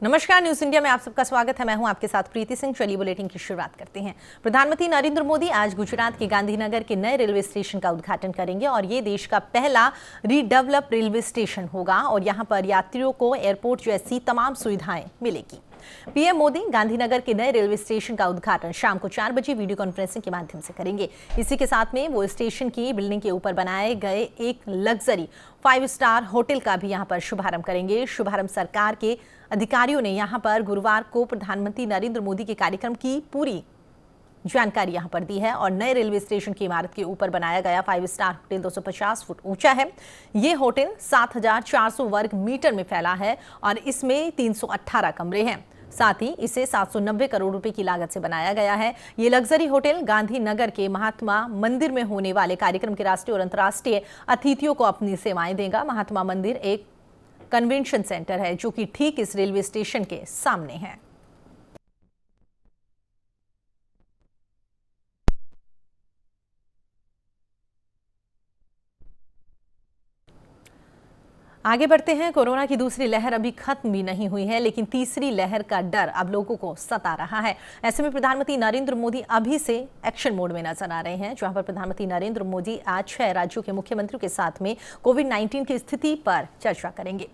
नमस्कार, news India में आप सबका स्वागत है। मैं हूं आपके साथ प्रीति सिंह। चलिए बुलेटिन की शुरुआत करते हैं। प्रधानमंत्री नरेंद्र मोदी आज गुजरात के गांधीनगर के नए रेलवे स्टेशन का उद्घाटन करेंगे और ये देश का पहला रीडेवलप रेलवे स्टेशन होगा और यहां पर यात्रियों को एयरपोर्ट जैसी तमाम सुविधाएं मिलेगी। पीएम मोदी गांधीनगर के नए रेलवे स्टेशन का उद्घाटन शाम को 4 बजे वीडियो कॉन्फ्रेंसिंग के माध्यम से करेंगे। इसी के साथ में वो स्टेशन की बिल्डिंग के ऊपर बनाए गए एक लग्जरी 5 स्टार होटल का भी यहां पर शुभारंभ करेंगे। शुभारंभ सरकार के अधिकारियों ने यहां पर गुरुवार को प्रधानमंत्री नरेंद्र मोदी के कार्यक्रम की पूरी जानकारी यहां पर दी है और नए रेलवे स्टेशन की इमारत के ऊपर बनाया गया 5 स्टार होटल 250 फुट ऊंचा है। ये होटल 7,400 वर्ग मीटर में फैला है और इसमें 318 कमरे हैं। साथ ही इसे 790 करोड़ रुपए की लागत से बनाया गया है। ये लग्जरी होटल गांधीनगर के महात्मा मंदिर में होने वाले कार्यक्रम के राष्ट्रीय और अंतर्राष्ट्रीय अतिथियों को अपनी सेवाएं देगा। महात्मा मंदिर एक कन्वेंशन सेंटर है जो कि ठीक इस रेलवे स्टेशन के सामने है। आगे बढ़ते हैं। कोरोना की दूसरी लहर अभी खत्म भी नहीं हुई है, लेकिन तीसरी लहर का डर अब लोगों को सता रहा है। ऐसे में प्रधानमंत्री नरेंद्र मोदी अभी से एक्शन मोड में नजर आ रहे हैं, जहां पर प्रधानमंत्री नरेंद्र मोदी आज 6 राज्यों के मुख्यमंत्रियों के साथ में कोविड-19 की स्थिति पर चर्चा करेंगे।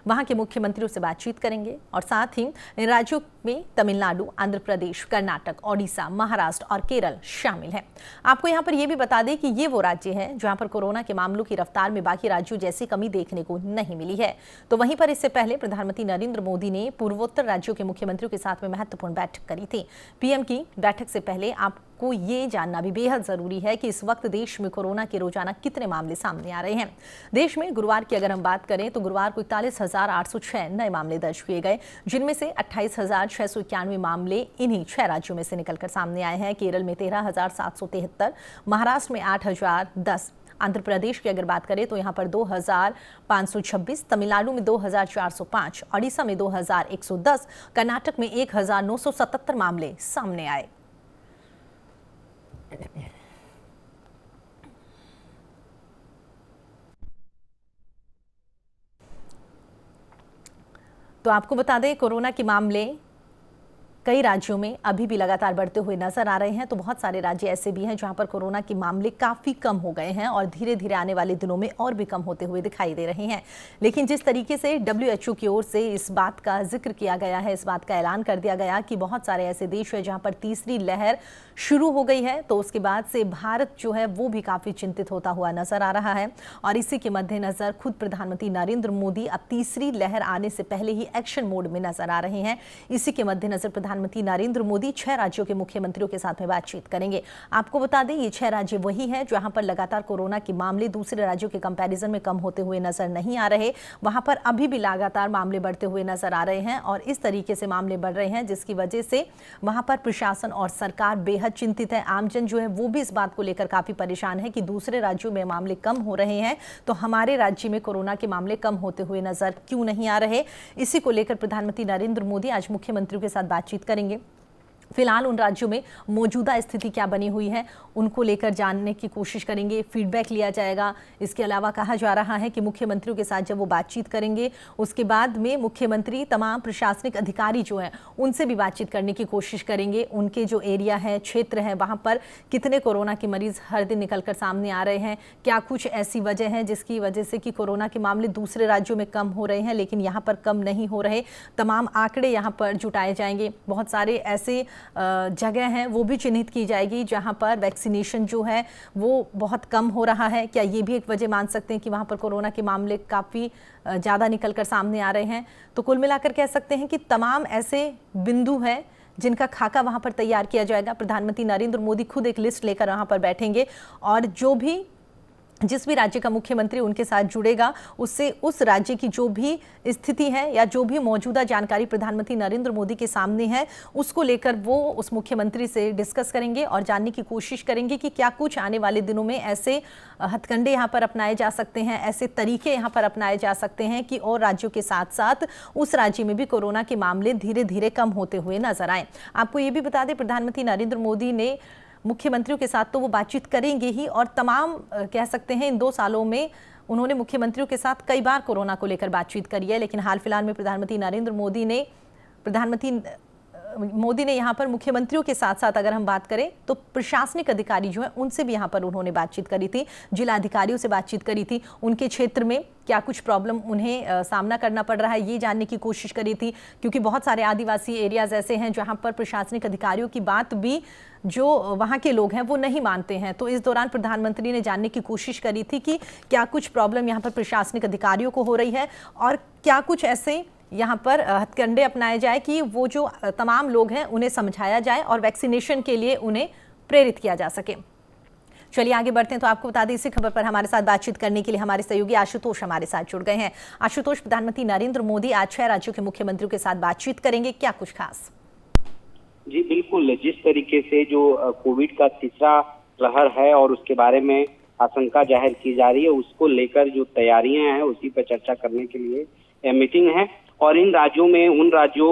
वहां के मुख्यमंत्रियों से बातचीत करेंगे और साथ ही इन राज्यों में तमिलनाडु, आंध्र प्रदेश, कर्नाटक, ओडिशा, महाराष्ट्र और केरल शामिल हैं। आपको यहां पर यह भी बता दें कि ये वो राज्य हैं जहां पर कोरोना के मामलों की रफ्तार में बाकी राज्यों जैसी कमी देखने को नहीं मिली है। तो वहीं पर इससे पहले प्रधानमंत्री नरेंद्र मोदी ने पूर्वोत्तर राज्यों के मुख्यमंत्रियों के साथ में महत्वपूर्ण बैठक करी थी। पीएम की बैठक से पहले आपको ये जानना भी बेहद जरूरी है कि इस वक्त देश में कोरोना के रोजाना कितने मामले सामने आ रहे हैं। देश में गुरुवार की अगर हम बात करें तो गुरुवार को 41,806 नए मामले दर्ज किए गए, जिनमें से 28,691 मामले इन्हीं 6 राज्यों में से निकलकर सामने आए हैं। केरल में 13,773, महाराष्ट्र में 8,010, आंध्र प्रदेश की अगर बात करें तो यहां पर 2,526, तमिलनाडु में 2,405, ओडिशा में 2,110, कर्नाटक में 1,977 मामले सामने आए। तो आपको बता दें, कोरोना के मामले कई राज्यों में अभी भी लगातार बढ़ते हुए नजर आ रहे हैं। तो बहुत सारे राज्य ऐसे भी हैं जहां पर कोरोना के मामले काफी कम हो गए हैं और धीरे धीरे आने वाले दिनों में और भी कम होते हुए दिखाई दे रहे हैं। लेकिन जिस तरीके से WHO की ओर से इस बात का जिक्र किया गया है, इस बात का ऐलान कर दिया गया कि बहुत सारे ऐसे देश हैं जहां पर तीसरी लहर शुरू हो गई है, तो उसके बाद से भारत जो है वो भी काफी चिंतित होता हुआ नजर आ रहा है। और इसी के मद्देनजर खुद प्रधानमंत्री नरेंद्र मोदी अब तीसरी लहर आने से पहले ही एक्शन मोड में नजर आ रहे हैं। इसी के मद्देनजर प्रधानमंत्री नरेंद्र मोदी 6 राज्यों के मुख्यमंत्रियों के साथ में बातचीत करेंगे। आपको बता दें, ये 6 राज्य वही हैं जहां पर लगातार कोरोना के मामले दूसरे राज्यों के कंपैरिजन में कम होते हुए नजर नहीं आ रहे। वहां पर अभी भी लगातार मामले बढ़ते हुए नजर आ रहे हैं और इस तरीके से मामले बढ़ रहे हैं जिसकी वजह से वहां पर प्रशासन और सरकार बेहद चिंतित है। आमजन जो है वो भी इस बात को लेकर काफी परेशान है कि दूसरे राज्यों में मामले कम हो रहे हैं तो हमारे राज्य में कोरोना के मामले कम होते हुए नजर क्यों नहीं आ रहे। इसी को लेकर प्रधानमंत्री नरेंद्र मोदी आज मुख्यमंत्रियों के साथ बातचीत करेंगे। फिलहाल उन राज्यों में मौजूदा स्थिति क्या बनी हुई है उनको लेकर जानने की कोशिश करेंगे, फीडबैक लिया जाएगा। इसके अलावा कहा जा रहा है कि मुख्यमंत्रियों के साथ जब वो बातचीत करेंगे उसके बाद में मुख्यमंत्री तमाम प्रशासनिक अधिकारी जो हैं उनसे भी बातचीत करने की कोशिश करेंगे। उनके जो एरिया है, क्षेत्र है, वहाँ पर कितने कोरोना के मरीज हर दिन निकलकर सामने आ रहे हैं, क्या कुछ ऐसी वजह है जिसकी वजह से कि कोरोना के मामले दूसरे राज्यों में कम हो रहे हैं लेकिन यहाँ पर कम नहीं हो रहे। तमाम आंकड़े यहाँ पर जुटाए जाएंगे। बहुत सारे ऐसे जगह हैं वो भी चिन्हित की जाएगी जहां पर वैक्सीनेशन जो है वो बहुत कम हो रहा है। क्या ये भी एक वजह मान सकते हैं कि वहां पर कोरोना के मामले काफ़ी ज़्यादा निकलकर सामने आ रहे हैं। तो कुल मिलाकर कह सकते हैं कि तमाम ऐसे बिंदु हैं जिनका खाका वहां पर तैयार किया जाएगा। प्रधानमंत्री नरेंद्र मोदी खुद एक लिस्ट लेकर वहां पर बैठेंगे और जिस भी राज्य का मुख्यमंत्री उनके साथ जुड़ेगा उससे उस राज्य की जो भी स्थिति है या जो भी मौजूदा जानकारी प्रधानमंत्री नरेंद्र मोदी के सामने है उसको लेकर वो उस मुख्यमंत्री से डिस्कस करेंगे और जानने की कोशिश करेंगे कि क्या कुछ आने वाले दिनों में ऐसे हथकंडे यहाँ पर अपनाए जा सकते हैं, ऐसे तरीके यहाँ पर अपनाए जा सकते हैं कि और राज्यों के साथ साथ उस राज्य में भी कोरोना के मामले धीरे धीरे कम होते हुए नजर आए। आपको ये भी बता दें, प्रधानमंत्री नरेंद्र मोदी ने मुख्यमंत्रियों के साथ तो वो बातचीत करेंगे ही और तमाम कह सकते हैं इन 2 सालों में उन्होंने मुख्यमंत्रियों के साथ कई बार कोरोना को लेकर बातचीत करी है। लेकिन हाल फिलहाल में प्रधानमंत्री नरेंद्र मोदी ने प्रधानमंत्री मोदी ने यहाँ पर मुख्यमंत्रियों के साथ साथ अगर हम बात करें तो प्रशासनिक अधिकारी जो है उनसे भी यहाँ पर उन्होंने बातचीत करी थी, जिला अधिकारियों से बातचीत करी थी, उनके क्षेत्र में क्या कुछ प्रॉब्लम उन्हें सामना करना पड़ रहा है ये जानने की कोशिश करी थी, क्योंकि बहुत सारे आदिवासी एरियाज ऐसे हैं जहाँ पर प्रशासनिक अधिकारियों की बात भी जो वहाँ के लोग हैं वो नहीं मानते हैं। तो इस दौरान प्रधानमंत्री ने जानने की कोशिश करी थी कि क्या कुछ प्रॉब्लम यहाँ पर प्रशासनिक अधिकारियों को हो रही है और क्या कुछ ऐसे यहाँ पर हथकंडे अपनाए जाए कि वो जो तमाम लोग हैं उन्हें समझाया जाए और वैक्सीनेशन के लिए उन्हें प्रेरित किया जा सके। चलिए आगे बढ़ते हैं। तो आपको बता दें, इसी खबर पर हमारे साथ बातचीत करने के लिए हमारे सहयोगी आशुतोष हमारे साथ जुड़ गए हैं। आशुतोष, प्रधानमंत्री नरेंद्र मोदी आज 6 राज्यों के मुख्यमंत्रियों के साथ बातचीत करेंगे, क्या कुछ खास? जी बिल्कुल, जिस तरीके से जो कोविड का तीसरा लहर है और उसके बारे में आशंका जाहिर की जा रही है, उसको लेकर जो तैयारियां हैं उसी पर चर्चा करने के लिए मीटिंग है। और इन राज्यों में उन राज्यों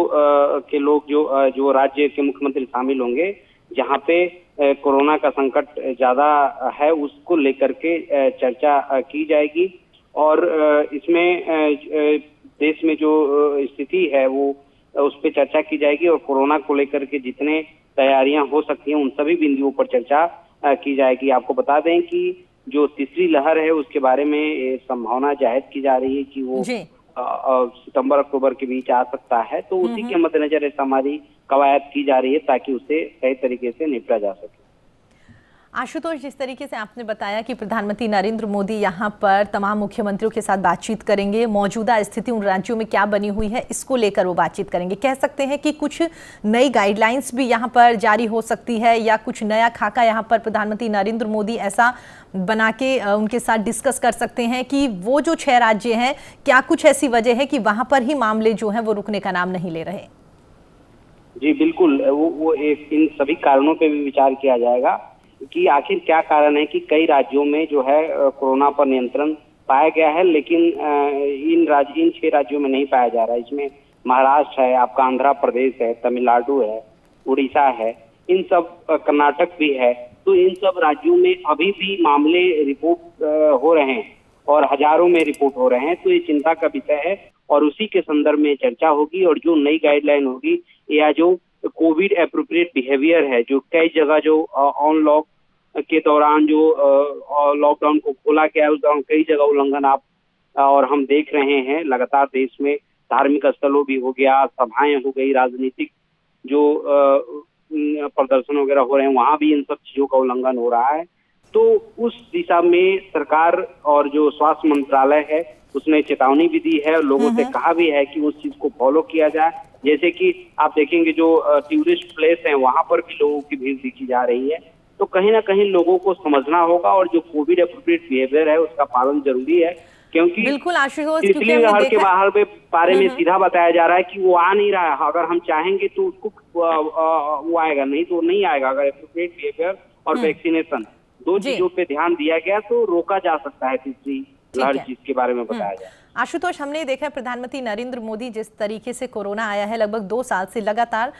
के लोग जो राज्य के मुख्यमंत्री शामिल होंगे जहां पे कोरोना का संकट ज्यादा है, उसको लेकर के चर्चा की जाएगी। और इसमें देश में जो स्थिति है वो उस पर चर्चा की जाएगी और कोरोना को लेकर के जितने तैयारियां हो सकती हैं उन सभी बिंदुओं पर चर्चा की जाएगी। आपको बता दें कि जो तीसरी लहर है उसके बारे में संभावना जाहिर की जा रही है कि वो सितंबर अक्टूबर के बीच आ सकता है। तो उसी के मद्देनजर ऐसा हमारी कवायद की जा रही है ताकि उसे सही तरीके से निपटा जा सके। आशुतोष, जिस तरीके से आपने बताया कि प्रधानमंत्री नरेंद्र मोदी यहाँ पर तमाम मुख्यमंत्रियों के साथ बातचीत करेंगे, मौजूदा स्थिति उन राज्यों में क्या बनी हुई है इसको लेकर वो बातचीत करेंगे। कह सकते हैं कि कुछ नई गाइडलाइंस भी यहाँ पर जारी हो सकती है या कुछ नया खाका यहाँ पर प्रधानमंत्री नरेंद्र मोदी ऐसा बना के उनके साथ डिस्कस कर सकते हैं कि वो जो 6 राज्य हैं, क्या कुछ ऐसी वजह है कि वहां पर ही मामले जो हैं वो रुकने का नाम नहीं ले रहे? जी बिल्कुल, वो इन सभी कारणों पर भी विचार किया जाएगा कि आखिर क्या कारण है कि कई राज्यों में जो है कोरोना पर नियंत्रण पाया गया है, लेकिन इन 6 राज्यों में नहीं पाया जा रहा है। इसमें महाराष्ट्र है, आपका आंध्र प्रदेश है, तमिलनाडु है, उड़ीसा है, इन सब कर्नाटक भी है। तो इन सब राज्यों में अभी भी मामले रिपोर्ट हो रहे हैं और हजारों में रिपोर्ट हो रहे हैं। तो ये चिंता का विषय है और उसी के संदर्भ में चर्चा होगी और जो नई गाइडलाइन होगी या जो कोविड एप्रोप्रिएट बिहेवियर है, जो कई जगह जो अनलॉक के दौरान जो लॉकडाउन को खोला गया है उस दौरान कई जगह उल्लंघन और हम देख रहे हैं लगातार देश में। धार्मिक स्थलों भी हो गया, सभाएं हो गई, राजनीतिक जो प्रदर्शन वगैरह हो रहे हैं वहां भी इन सब चीजों का उल्लंघन हो रहा है। तो उस दिशा में सरकार और जो स्वास्थ्य मंत्रालय है उसने चेतावनी भी दी है और लोगों से कहा भी है कि उस चीज को फॉलो किया जाए। जैसे कि आप देखेंगे जो टूरिस्ट प्लेस है वहां पर भी लोगों की भीड़ दिखी जा रही है। तो कहीं ना कहीं लोगों को समझना होगा और जो कोविड एप्रोप्रिएट बिहेवियर है उसका पालन जरूरी है, क्योंकि बिल्कुल आशुतोष, तीसरी लहर के बारे में सीधा बताया जा रहा है कि वो आ नहीं रहा है। अगर हम चाहेंगे तो उसको वो आएगा, नहीं तो नहीं आएगा। अगर एप्रोप्रिएट बिहेवियर और वैक्सीनेशन दो चीजों पे ध्यान दिया गया तो रोका जा सकता है तीसरी लहर जिसके बारे में बताया जाए। आशुतोष, हमने देखा प्रधानमंत्री नरेंद्र मोदी जिस तरीके से कोरोना आया है लगभग 2 साल से लगातार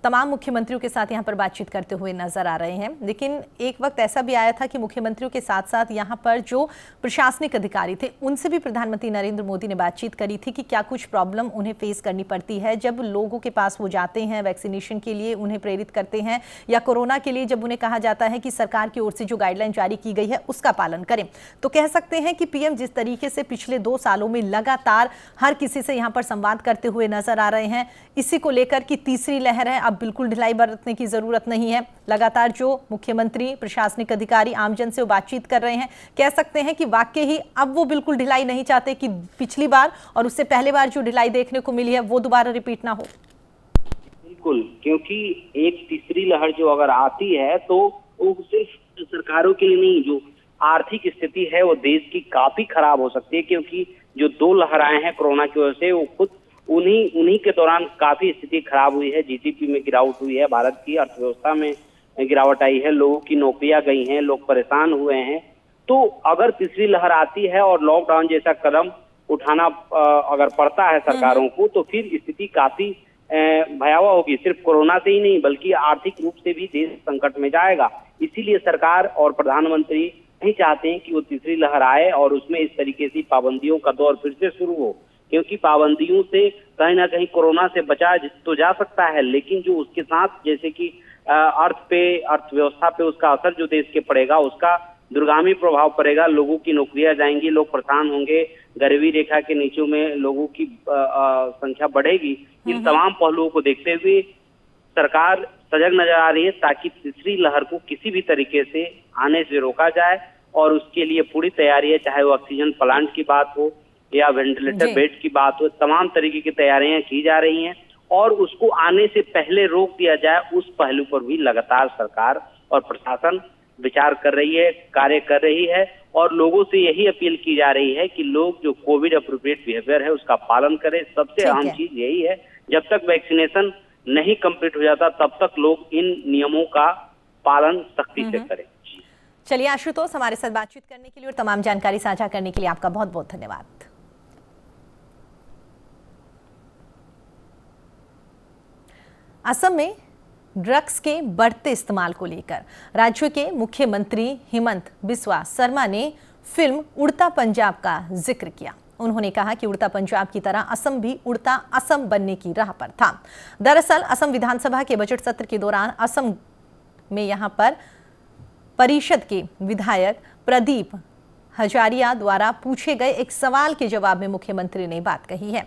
तमाम मुख्यमंत्रियों के साथ यहाँ पर बातचीत करते हुए नजर आ रहे हैं, लेकिन एक वक्त ऐसा भी आया था कि मुख्यमंत्रियों के साथ साथ यहाँ पर जो प्रशासनिक अधिकारी थे उनसे भी प्रधानमंत्री नरेंद्र मोदी ने बातचीत करी थी कि क्या कुछ प्रॉब्लम उन्हें फेस करनी पड़ती है जब लोगों के पास वो जाते हैं, वैक्सीनेशन के लिए उन्हें प्रेरित करते हैं या कोरोना के लिए जब उन्हें कहा जाता है कि सरकार की ओर से जो गाइडलाइन जारी की गई है उसका पालन करें। तो कह सकते हैं कि पीएम जिस तरीके से पिछले 2 सालों में लगातार हर किसी से यहाँ पर संवाद करते हुए नजर आ रहे हैं, इसी को लेकर कि तीसरी लहर है, अब बिल्कुल ढिलाई बरतने की जरूरत नहीं है। लगातार जो मुख्यमंत्री, प्रशासनिक अधिकारी आमजन से वो बातचीत कर रहे हैं, कह सकते हैं कि वाकई ही अब वो बिल्कुल ढिलाई नहीं चाहते कि पिछली बार और उससे पहले बार जो ढिलाई देखने को मिली है वो दोबारा रिपीट ना हो। बिल्कुल, क्योंकि एक तीसरी लहर जो अगर आती है तो वो सिर्फ सरकारों के लिए नहीं, जो आर्थिक स्थिति है वो देश की काफी खराब हो सकती है, क्योंकि जो 2 लहर आए हैं कोरोना की वजह से वो खुद उन्हीं के दौरान काफी स्थिति खराब हुई है। जीडीपी में गिरावट हुई है, भारत की अर्थव्यवस्था में गिरावट आई है, लोगों की नौकरियां गई हैं, लोग परेशान हुए हैं। तो अगर तीसरी लहर आती है और लॉकडाउन जैसा कदम उठाना अगर पड़ता है सरकारों को तो फिर स्थिति काफी भयावह होगी। सिर्फ कोरोना से ही नहीं बल्कि आर्थिक रूप से भी देश संकट में जाएगा। इसीलिए सरकार और प्रधानमंत्री नहीं चाहते हैं कि वो तीसरी लहर आए और उसमें इस तरीके से पाबंदियों का दौर फिर से शुरू हो। क्योंकि पाबंदियों से कहीं ना कहीं कोरोना से बचा तो जा सकता है, लेकिन जो उसके साथ जैसे कि अर्थव्यवस्था पे उसका असर जो देश के पड़ेगा, उसका दूरगामी प्रभाव पड़ेगा। लोगों की नौकरियां जाएंगी, लोग परेशान होंगे, गरीबी रेखा के नीचे में लोगों की संख्या बढ़ेगी। इन तमाम पहलुओं को देखते हुए सरकार सजग नजर आ रही है ताकि तीसरी लहर को किसी भी तरीके से आने से रोका जाए, और उसके लिए पूरी तैयारी है। चाहे वो ऑक्सीजन प्लांट की बात हो या वेंटिलेटर बेड की बात हो, तमाम तरीके की तैयारियां की जा रही हैं और उसको आने से पहले रोक दिया जाए, उस पहलू पर भी लगातार सरकार और प्रशासन विचार कर रही है, कार्य कर रही है। और लोगों से यही अपील की जा रही है कि लोग जो कोविड अप्रोप्रिएट बिहेवियर है उसका पालन करें। सबसे अहम चीज यही है, जब तक वैक्सीनेशन नहीं कंप्लीट हो जाता तब तक लोग इन नियमों का पालन सख्ती से करें। चलिए आशुतोष, हमारे साथ बातचीत करने के लिए और तमाम जानकारी साझा करने के लिए आपका बहुत बहुत धन्यवाद। असम में ड्रग्स के बढ़ते इस्तेमाल को लेकर राज्य के मुख्यमंत्री हिमंत बिस्वा शर्मा ने फिल्म उड़ता पंजाब का जिक्र किया। उन्होंने कहा कि उड़ता पंजाब की तरह असम भी उड़ता असम बनने की राह पर था। दरअसल असम विधानसभा के बजट सत्र के दौरान असम में यहां पर परिषद के विधायक प्रदीप हजारिया द्वारा पूछे गए एक सवाल के जवाब में मुख्यमंत्री ने बात कही है।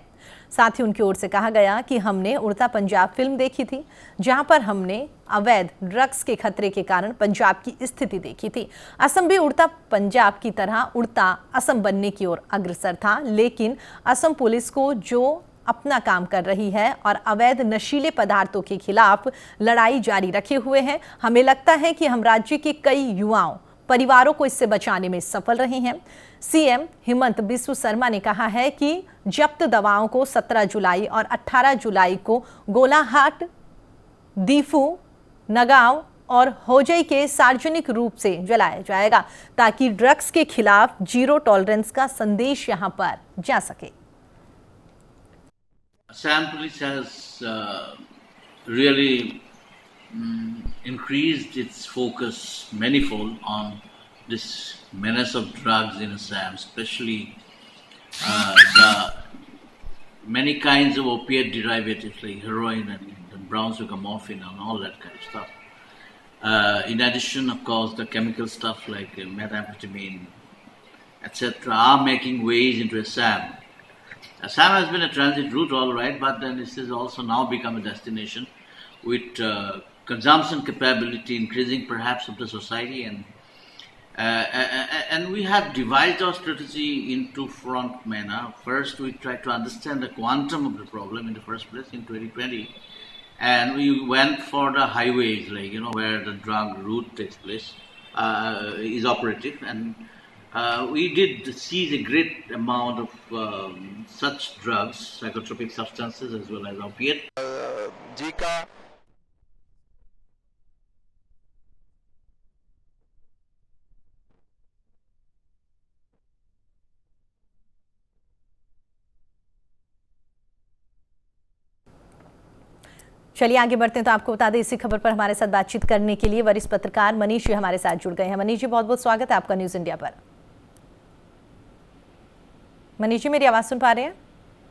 साथ ही उनकी ओर से कहा गया कि हमने उड़ता पंजाब फिल्म देखी थी, जहां पर हमने अवैध ड्रग्स के खतरे के कारण पंजाब की स्थिति देखी थी। असम भी उड़ता पंजाब की तरह उड़ता असम बनने की ओर अग्रसर था, लेकिन असम पुलिस को जो अपना काम कर रही है और अवैध नशीले पदार्थों के खिलाफ लड़ाई जारी रखे हुए हैं। हमें लगता है कि हम राज्य के कई युवाओं परिवारों को इससे बचाने में सफल रहे हैं। सीएम हिमंत बिस्वा शर्मा ने कहा है कि जब्त दवाओं को 17 जुलाई और 18 जुलाई को गोलाघाट, दीफू, नगांव और होजई के सार्वजनिक रूप से जलाया जाएगा, ताकि ड्रग्स के खिलाफ जीरो टॉलरेंस का संदेश यहां पर जा सके। Assam Police has really increased its focus manifold on this menace of drugs in Assam, especially the many kinds of opiate derivatives like heroin and brown sugar morphine and all that kind of stuff. In addition, of course, the chemical stuff like methamphetamine, etc., are making ways into Assam. Assam has been a transit route, all right, but then this has also now become a destination with consumption capability increasing perhaps of the society, and we have devised our strategy in two-front manner. First, we tried to understand the quantum of the problem in the first place in 2020, and we went for the highways, like where the drug route takes place, is operative, and we did seize a great amount of such drugs, psychotropic substances as well as opiate. चलिए आगे बढ़ते हैं। तो आपको बता दें, इसी खबर पर हमारे साथ बातचीत करने के लिए वरिष्ठ पत्रकार मनीष जी हमारे साथ जुड़ गए हैं। मनीष जी, बहुत बहुत स्वागत है आपका न्यूज इंडिया पर। मनीष जी, मेरी आवाज सुन पा रहे हैं?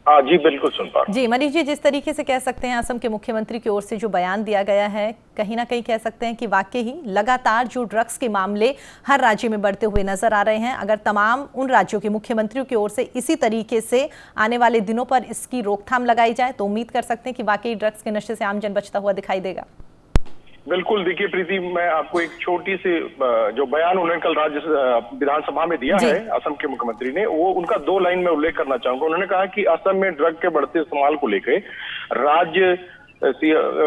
हाँ जी, बिल्कुल सुन पा रहा हूं। जी मनीष जी, जिस तरीके से कह सकते हैं असम के मुख्यमंत्री की ओर से जो बयान दिया गया है, कहीं ना कहीं कह सकते हैं कि वाकई ही लगातार जो ड्रग्स के मामले हर राज्य में बढ़ते हुए नजर आ रहे हैं। अगर तमाम उन राज्यों के मुख्यमंत्रियों की ओर से इसी तरीके से आने वाले दिनों पर इसकी रोकथाम लगाई जाए तो उम्मीद कर सकते हैं कि वाकई ड्रग्स के नशे से आमजन बचता हुआ दिखाई देगा। बिल्कुल, देखिए प्रीति, मैं आपको एक छोटी सी जो बयान उन्होंने कल राज्य विधानसभा में दिया है असम के मुख्यमंत्री ने, वो उनका 2 लाइन में उल्लेख करना चाहूंगा। उन्होंने कहा कि असम में ड्रग के बढ़ते इस्तेमाल को लेकर राज्य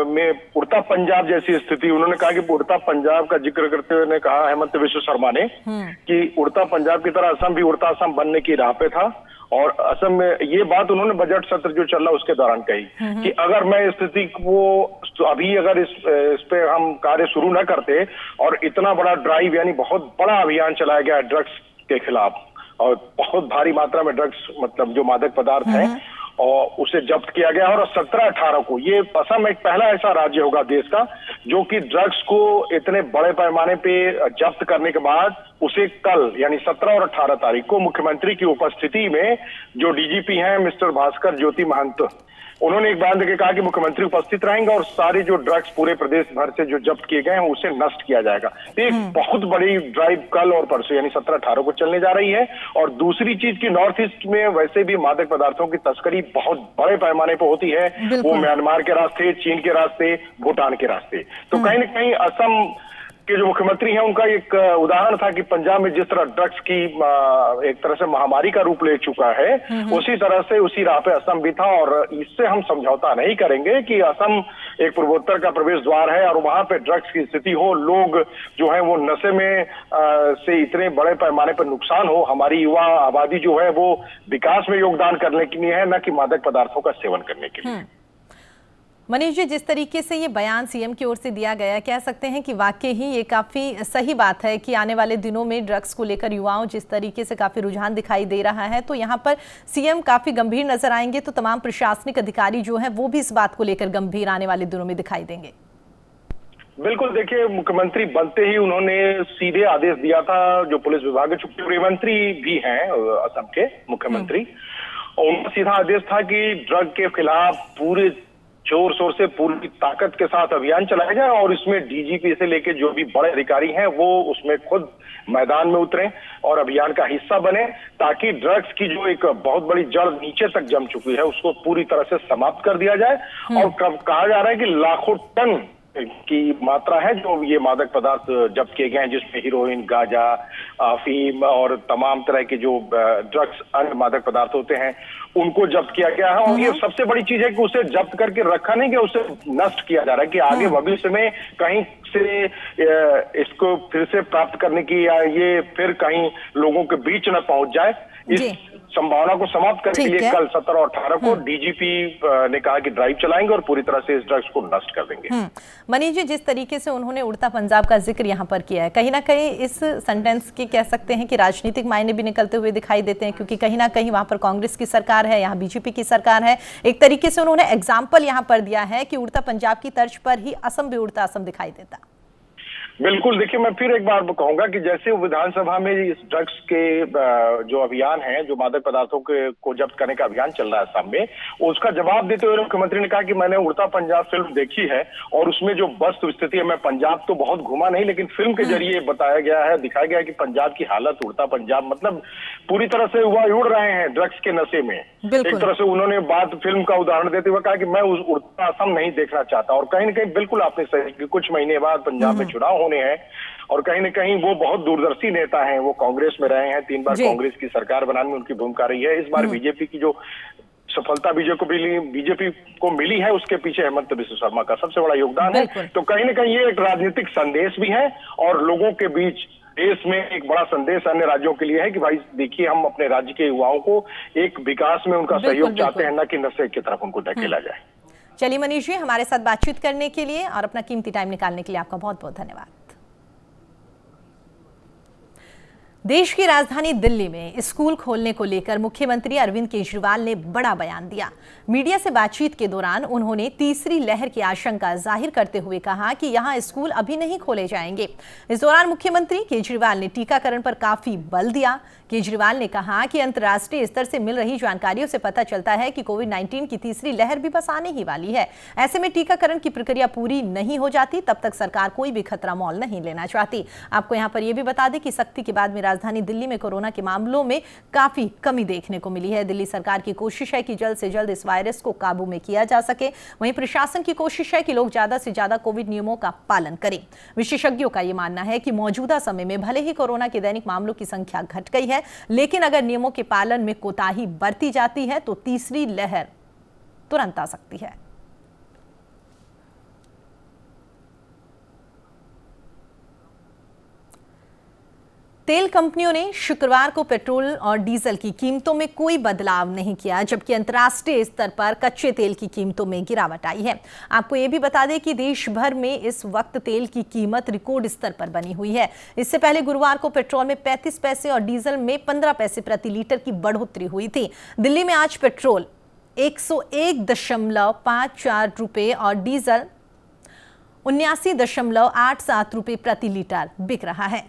में उड़ता पंजाब जैसी स्थिति, उन्होंने कहा कि उड़ता पंजाब का जिक्र करते हुए ने कहा हिमंत बिस्वा शर्मा ने कि उड़ता पंजाब की तरह असम भी उड़ता असम बनने की राह पे था। और असम में ये बात उन्होंने बजट सत्र जो चल रहा उसके दौरान कही कि अगर मैं स्थिति को अभी अगर इस पे हम कार्य शुरू न करते और इतना बड़ा ड्राइव यानी बहुत बड़ा अभियान चलाया गया ड्रग्स के खिलाफ और बहुत भारी मात्रा में ड्रग्स मतलब जो मादक पदार्थ है और उसे जब्त किया गया और 17-18 को ये असम एक पहला ऐसा राज्य होगा देश का जो कि ड्रग्स को इतने बड़े पैमाने पे जब्त करने के बाद उसे कल यानी 17 और 18 तारीख को मुख्यमंत्री की उपस्थिति में जो डीजीपी हैं मिस्टर भास्कर ज्योति महंत, उन्होंने एक बयान देकर कहा कि मुख्यमंत्री उपस्थित रहेंगे और सारे जो ड्रग्स पूरे प्रदेश भर से जो जब्त किए गए हैं उसे नष्ट किया जाएगा। एक बहुत बड़ी ड्राइव कल और परसों यानी 17-18 को चलने जा रही है। और दूसरी चीज की नॉर्थ ईस्ट में वैसे भी मादक पदार्थों की तस्करी बहुत बड़े पैमाने पर होती है, वो म्यांमार के रास्ते, चीन के रास्ते, भूटान के रास्ते। तो कहीं न कहीं असम के जो मुख्यमंत्री हैं उनका एक उदाहरण था कि पंजाब में जिस तरह ड्रग्स की एक तरह से महामारी का रूप ले चुका है, उसी तरह से उसी राह पे असम भी था। और इससे हम समझौता नहीं करेंगे कि असम एक पूर्वोत्तर का प्रवेश द्वार है और वहां पे ड्रग्स की स्थिति हो, लोग जो है वो नशे में से इतने बड़े पैमाने पर नुकसान हो। हमारी युवा आबादी जो है वो विकास में योगदान करने के लिए है, न कि मादक पदार्थों का सेवन करने के लिए। मनीष जी, जिस तरीके से ये बयान सीएम की ओर से दिया गया, कह सकते हैं कि वाकई ही ये काफी सही बात है कि आने वाले दिनों में ड्रग्स को लेकर युवाओं जिस तरीके से काफी रुझान दिखाई दे रहा है, तो यहाँ पर सीएम काफी गंभीर नजर आएंगे, तो तमाम प्रशासनिक अधिकारी जो है वो भी इस बात को लेकर गंभीर आने वाले दिनों में दिखाई देंगे। बिल्कुल, देखिए मुख्यमंत्री बनते ही उन्होंने सीधे आदेश दिया था, जो पुलिस विभाग के चूंकि गृहमंत्री भी हैं असम के मुख्यमंत्री, और उनका सीधा आदेश था कि ड्रग के खिलाफ पूरे जोर शोर से पूरी ताकत के साथ अभियान चलाया जाए और इसमें डीजीपी से लेके जो भी बड़े अधिकारी हैं वो उसमें खुद मैदान में उतरे और अभियान का हिस्सा बने, ताकि ड्रग्स की जो एक बहुत बड़ी जड़ नीचे तक जम चुकी है उसको पूरी तरह से समाप्त कर दिया जाए। और कहा जा रहा है कि लाखों टन की मात्रा है जो ये मादक पदार्थ जब्त किए गए हैं, जिसमें हीरोइन, गांजा, अफीम और तमाम तरह के जो ड्रग्स अन्य मादक पदार्थ होते हैं उनको जब्त किया गया है। और ये सबसे बड़ी चीज है कि उसे जब्त करके रखा नहीं गया, उसे नष्ट किया जा रहा है कि आगे भविष्य में कहीं से इसको फिर से प्राप्त करने की या ये फिर कहीं लोगों के बीच न पहुंच जाए, इस संभावना को समाप्त करने के लिए कल 17 और 18 को डीजीपी ने कहा कि ड्राइव चलाएंगे और पूरी तरह से इस ड्रग्स को नष्ट कर देंगे। मनीष जी, जिस तरीके से उन्होंने उड़ता पंजाब का जिक्र यहाँ पर किया है, कहीं ना कहीं इस सेंटेंस के कह सकते हैं कि राजनीतिक मायने भी निकलते हुए दिखाई देते हैं, क्योंकि कहीं ना कहीं वहां पर कांग्रेस की सरकार है, यहाँ बीजेपी की सरकार है। एक तरीके से उन्होंने एग्जाम्पल यहाँ पर दिया है कि उड़ता पंजाब की तर्ज पर ही असम भी उड़ता असम दिखाई देता। बिल्कुल, देखिए मैं फिर एक बार कहूंगा कि जैसे विधानसभा में इस ड्रग्स के जो अभियान है, जो मादक पदार्थों को जब्त करने का अभियान चल रहा है असम में, उसका जवाब देते हुए मुख्यमंत्री ने कहा कि मैंने उड़ता पंजाब फिल्म देखी है और उसमें जो वस्तु स्थिति है, मैं पंजाब तो बहुत घूमा नहीं लेकिन फिल्म के जरिए बताया गया है, दिखाया गया है कि पंजाब की हालत, उड़ता पंजाब मतलब पूरी तरह से युवा उड़ रहे हैं ड्रग्स के नशे में। एक तरह से उन्होंने बात फिल्म का उदाहरण देते हुए कहा कि मैं उस उड़ता असम नहीं देखना चाहता। और कहीं ना कहीं बिल्कुल आपने सही कि कुछ महीने बाद पंजाब में चुनाव होने हैं और कहीं न कहीं वो बहुत दूरदर्शी नेता हैं, वो कांग्रेस में रहे हैं, 3 बार कांग्रेस की सरकार बनाने में उनकी भूमिका रही है। इस बार बीजेपी की जो सफलता बीजेपी को मिली है उसके पीछे हेमंत बिस्व शर्मा का सबसे बड़ा योगदान है। तो कहीं न कहीं ये एक राजनीतिक संदेश भी है और लोगों के बीच देश में एक बड़ा संदेश अन्य राज्यों के लिए है कि भाई देखिए, हम अपने राज्य के युवाओं को एक विकास में उनका सहयोग चाहते हैं, न कि नशे की तरफ उनको धकेला जाए। चलिए मनीष जी, हमारे साथ बातचीत करने के लिए और अपना कीमती टाइम निकालने के लिए आपका बहुत बहुत धन्यवाद। देश की राजधानी दिल्ली में स्कूल खोलने को लेकर मुख्यमंत्री अरविंद केजरीवाल ने बड़ा बयान दिया। मीडिया से बातचीत के दौरान उन्होंने तीसरी लहर की आशंका जाहिर करते हुए कहा कि यहां स्कूल अभी नहीं खोले जाएंगे। इस दौरान मुख्यमंत्री केजरीवाल ने टीकाकरण पर काफी बल दिया। केजरीवाल ने कहा कि अंतर्राष्ट्रीय स्तर से मिल रही जानकारियों से पता चलता है कि कोविड-19 की तीसरी लहर भी बस आने ही वाली है। ऐसे में टीकाकरण की प्रक्रिया पूरी नहीं हो जाती तब तक सरकार कोई भी खतरा मोल नहीं लेना चाहती। आपको यहां पर यह भी बता दें कि सख्ती के बाद में राजधानी दिल्ली में कोरोना के मामलों में काफी कमी देखने को मिली है। दिल्ली सरकार की कोशिश है कि जल्द से जल्द इस वायरस को काबू में किया जा सके। वहीं प्रशासन की कोशिश है कि लोग ज्यादा से ज्यादा कोविड नियमों का पालन करें। विशेषज्ञों का यह मानना है कि मौजूदा समय में भले ही कोरोना के दैनिक मामलों की संख्या घट गई है, लेकिन अगर नियमों के पालन में कोताही बरती जाती है तो तीसरी लहर तुरंत आ सकती है। तेल कंपनियों ने शुक्रवार को पेट्रोल और डीजल की कीमतों में कोई बदलाव नहीं किया, जबकि अंतर्राष्ट्रीय स्तर पर कच्चे तेल की कीमतों में गिरावट आई है। आपको यह भी बता दें कि देश भर में इस वक्त तेल की कीमत रिकॉर्ड स्तर पर बनी हुई है। इससे पहले गुरुवार को पेट्रोल में 35 पैसे और डीजल में 15 पैसे प्रति लीटर की बढ़ोतरी हुई थी। दिल्ली में आज पेट्रोल 101.54 रुपए और डीजल 79.87 रुपए प्रति लीटर बिक रहा है।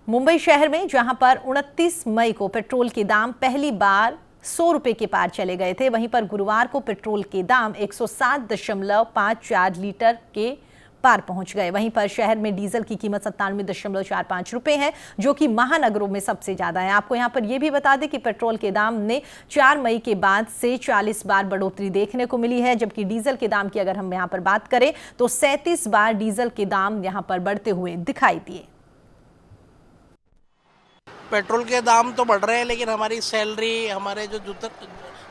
मुंबई शहर में जहां पर 29 मई को पेट्रोल के दाम पहली बार 100 रुपए के पार चले गए थे, वहीं पर गुरुवार को पेट्रोल के दाम 107.54 लीटर के पार पहुंच गए। वहीं पर शहर में डीजल की कीमत 97.45 रुपए है, जो कि महानगरों में सबसे ज्यादा है। आपको यहां पर यह भी बता दें कि पेट्रोल के दाम ने 4 मई के बाद से 40 बार बढ़ोतरी देखने को मिली है, जबकि डीजल के दाम की अगर हम यहां पर बात करें तो 37 बार डीजल के दाम यहां पर बढ़ते हुए दिखाई दिए। पेट्रोल के दाम तो बढ़ रहे हैं, लेकिन हमारी सैलरी, हमारे जो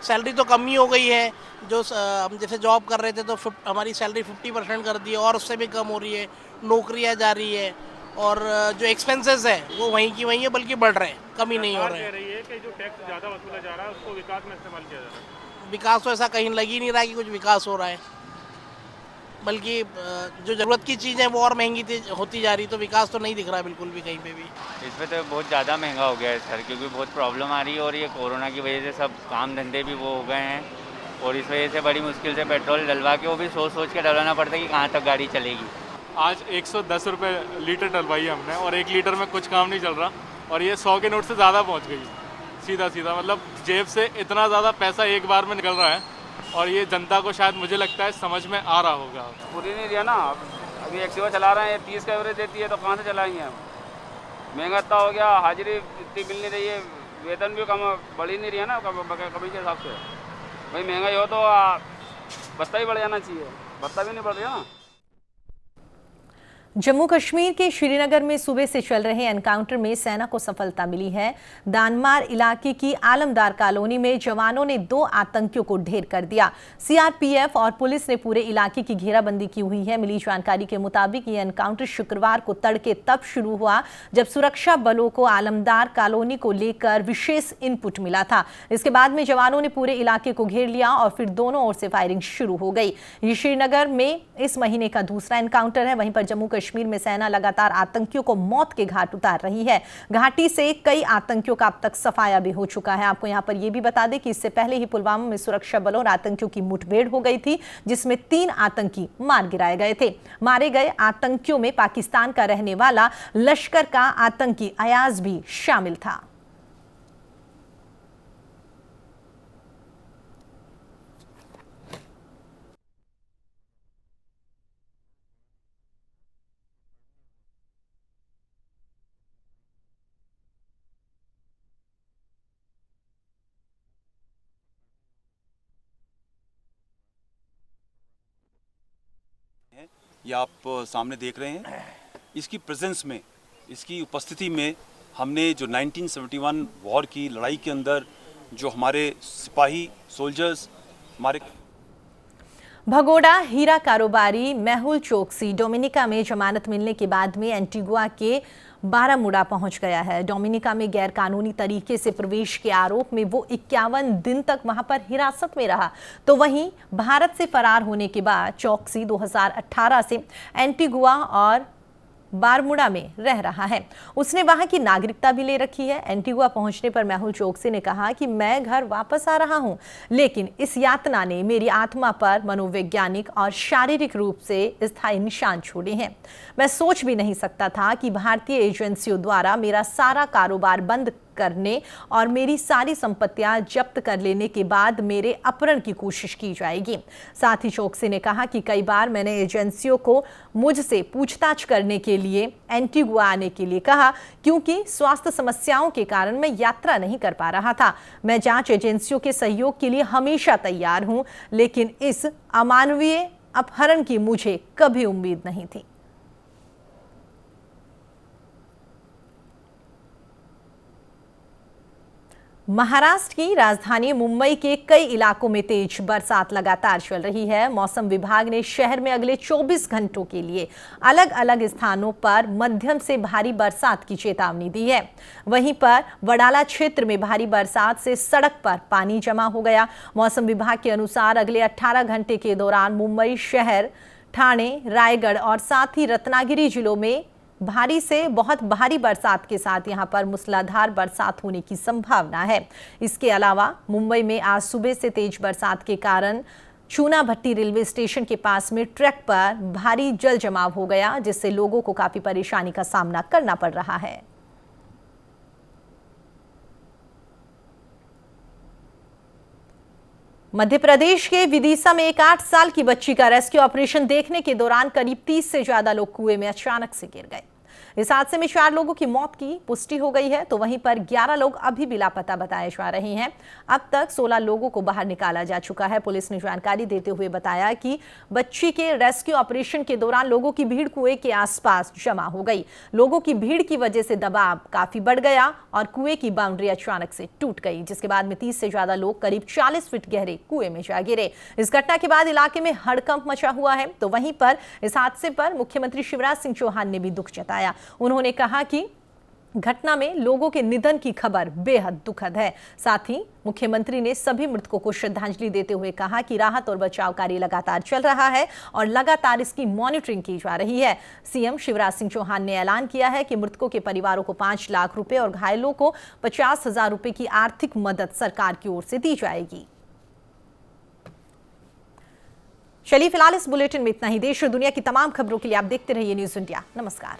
सैलरी तो कम ही हो गई है। जो हम जैसे जॉब कर रहे थे तो हमारी सैलरी 50% कर दी है और उससे भी कम हो रही है। नौकरियां जा रही है और जो एक्सपेंसेस है वो वहीं की वहीं है, बल्कि बढ़ रहे हैं, कम ही नहीं हो रहे हैं। रही है कि जो टैक्स ज़्यादा वसूला जा रहा है उसको विकास में इस्तेमाल किया जा रहा है। विकास तो ऐसा कहीं लग ही नहीं रहा कि कुछ विकास हो रहा है, बल्कि जो ज़रूरत की चीज़ है वो और महंगी होती जा रही, तो विकास तो नहीं दिख रहा बिल्कुल भी कहीं पे भी। इसमें तो बहुत ज़्यादा महंगा हो गया है सर, क्योंकि बहुत प्रॉब्लम आ रही है और ये कोरोना की वजह से सब काम धंधे भी वो हो गए हैं और इस वजह से बड़ी मुश्किल से पेट्रोल डलवा के, वो भी सोच के डलवाना पड़ता है कि कहाँ तक गाड़ी चलेगी। आज 110 रुपये लीटर डलवाई हमने और 1 लीटर में कुछ काम नहीं चल रहा और ये 100 के नोट से ज़्यादा पहुँच गई सीधा, मतलब जेब से इतना ज़्यादा पैसा एक बार में निकल रहा है और ये जनता को शायद मुझे लगता है समझ में आ रहा होगा। पूरी नहीं दिया ना, अभी एक्टिवा चला रहे हैं, 30 का एवरेज देती है तो कहाँ से चलाएंगे हम। महंगा इतना हो गया, हाजिरी इतनी मिल नहीं रही है, वेतन भी कम बढ़ ही नहीं रही है ना कभी के हिसाब से। भाई महंगाई हो तो भत्ता ही बढ़ जाना चाहिए, भत्ता भी नहीं बढ़ रहा ना। जम्मू कश्मीर के श्रीनगर में सुबह से चल रहे एनकाउंटर में सेना को सफलता मिली है। दानमार इलाके की आलमदार कॉलोनी में जवानों ने 2 आतंकियों को ढेर कर दिया। सीआरपीएफ और पुलिस ने पूरे इलाके की घेराबंदी की हुई है। मिली जानकारी के मुताबिक ये एनकाउंटर शुक्रवार को तड़के तब शुरू हुआ जब सुरक्षा बलों को आलमदार कॉलोनी को लेकर विशेष इनपुट मिला था। इसके बाद में जवानों ने पूरे इलाके को घेर लिया और फिर दोनों ओर से फायरिंग शुरू हो गई। ये श्रीनगर में इस महीने का दूसरा एनकाउंटर है। वहीं पर जम्मू कश्मीर में सेना लगातार आतंकियों को मौत के घाट उतार रही है। घाटी से कई आतंकियों का अब तक सफाया भी हो चुका है। आपको यहां पर यह भी बता दें कि इससे पहले ही पुलवामा में सुरक्षा बलों और आतंकियों की मुठभेड़ हो गई थी, जिसमें 3 आतंकी मार गिराए गए थे। मारे गए आतंकियों में पाकिस्तान का रहने वाला लश्कर का आतंकी अयाज भी शामिल था। ये आप सामने देख रहे हैं, इसकी प्रेजेंस में, इसकी उपस्थिति में हमने जो 1971 वॉर की लड़ाई के अंदर जो हमारे सिपाही सोल्जर्स हमारे भगोड़ा हीरा कारोबारी मेहुल चोकसी डोमिनिका में जमानत मिलने के बाद में एंटीगुआ के बारामुडा पहुंच गया है। डोमिनिका में गैर कानूनी तरीके से प्रवेश के आरोप में वो 51 दिन तक वहां पर हिरासत में रहा। तो वहीं भारत से फरार होने के बाद चोकसी 2018 से एंटीगुआ और बारमुडा में रह रहा है। उसने वहां की नागरिकता भी ले रखी है। एंटीगुआ पहुंचने पर मेहुल चोकसी ने कहा कि मैं घर वापस आ रहा हूं, लेकिन इस यातना ने मेरी आत्मा पर मनोवैज्ञानिक और शारीरिक रूप से स्थायी निशान छोड़े हैं। मैं सोच भी नहीं सकता था कि भारतीय एजेंसियों द्वारा मेरा सारा कारोबार बंद करने और मेरी सारी संपत्तियां जब्त कर लेने के बाद मेरे अपहरण की कोशिश की जाएगी। साथ ही चोकसी ने कहा कि कई बार मैंने एजेंसियों को मुझसे पूछताछ करने के लिए एंटीगुआ आने के लिए कहा, क्योंकि स्वास्थ्य समस्याओं के कारण मैं यात्रा नहीं कर पा रहा था। मैं जांच एजेंसियों के सहयोग के लिए हमेशा तैयार हूं, लेकिन इस अमानवीय अपहरण की मुझे कभी उम्मीद नहीं थी। महाराष्ट्र की राजधानी मुंबई के कई इलाकों में तेज बरसात लगातार चल रही है। मौसम विभाग ने शहर में अगले 24 घंटों के लिए अलग अलग स्थानों पर मध्यम से भारी बरसात की चेतावनी दी है। वहीं पर वडाला क्षेत्र में भारी बरसात से सड़क पर पानी जमा हो गया। मौसम विभाग के अनुसार अगले 18 घंटे के दौरान मुंबई शहर, ठाणे, रायगढ़ और साथ ही रत्नागिरी जिलों में भारी से बहुत भारी बरसात के साथ यहां पर मूसलाधार बरसात होने की संभावना है। इसके अलावा मुंबई में आज सुबह से तेज बरसात के कारण चूना भट्टी रेलवे स्टेशन के पास में ट्रैक पर भारी जल जमाव हो गया, जिससे लोगों को काफी परेशानी का सामना करना पड़ रहा है। मध्य प्रदेश के विदिशा में एक 8 साल की बच्ची का रेस्क्यू ऑपरेशन देखने के दौरान करीब 30 से ज्यादा लोग कुएं में अचानक से गिर गए। इस हादसे में 4 लोगों की मौत की पुष्टि हो गई है, तो वहीं पर 11 लोग अभी भी लापता बताए जा रहे हैं। अब तक 16 लोगों को बाहर निकाला जा चुका है। पुलिस ने जानकारी देते हुए बताया कि बच्ची के रेस्क्यू ऑपरेशन के दौरान लोगों की भीड़ कुएं के आसपास जमा हो गई। लोगों की भीड़ की वजह से दबाव काफी बढ़ गया और कुएं की बाउंड्री अचानक से टूट गई, जिसके बाद में 30 से ज्यादा लोग करीब 40 फीट गहरे कुएं में जा गिरे। इस घटना के बाद इलाके में हड़कंप मचा हुआ है। तो वहीं पर इस हादसे पर मुख्यमंत्री शिवराज सिंह चौहान ने भी दुख जताया। उन्होंने कहा कि घटना में लोगों के निधन की खबर बेहद दुखद है। साथ ही मुख्यमंत्री ने सभी मृतकों को श्रद्धांजलि देते हुए कहा कि राहत और बचाव कार्य लगातार चल रहा है और लगातार इसकी मॉनिटरिंग की जा रही है। सीएम शिवराज सिंह चौहान ने ऐलान किया है कि मृतकों के परिवारों को 5 लाख रुपए और घायलों को 50,000 रुपए की आर्थिक मदद सरकार की ओर से दी जाएगी। चलिए फिलहाल इस बुलेटिन में इतना ही। देश और दुनिया की तमाम खबरों के लिए आप देखते रहिए न्यूज़ इंडिया। नमस्कार।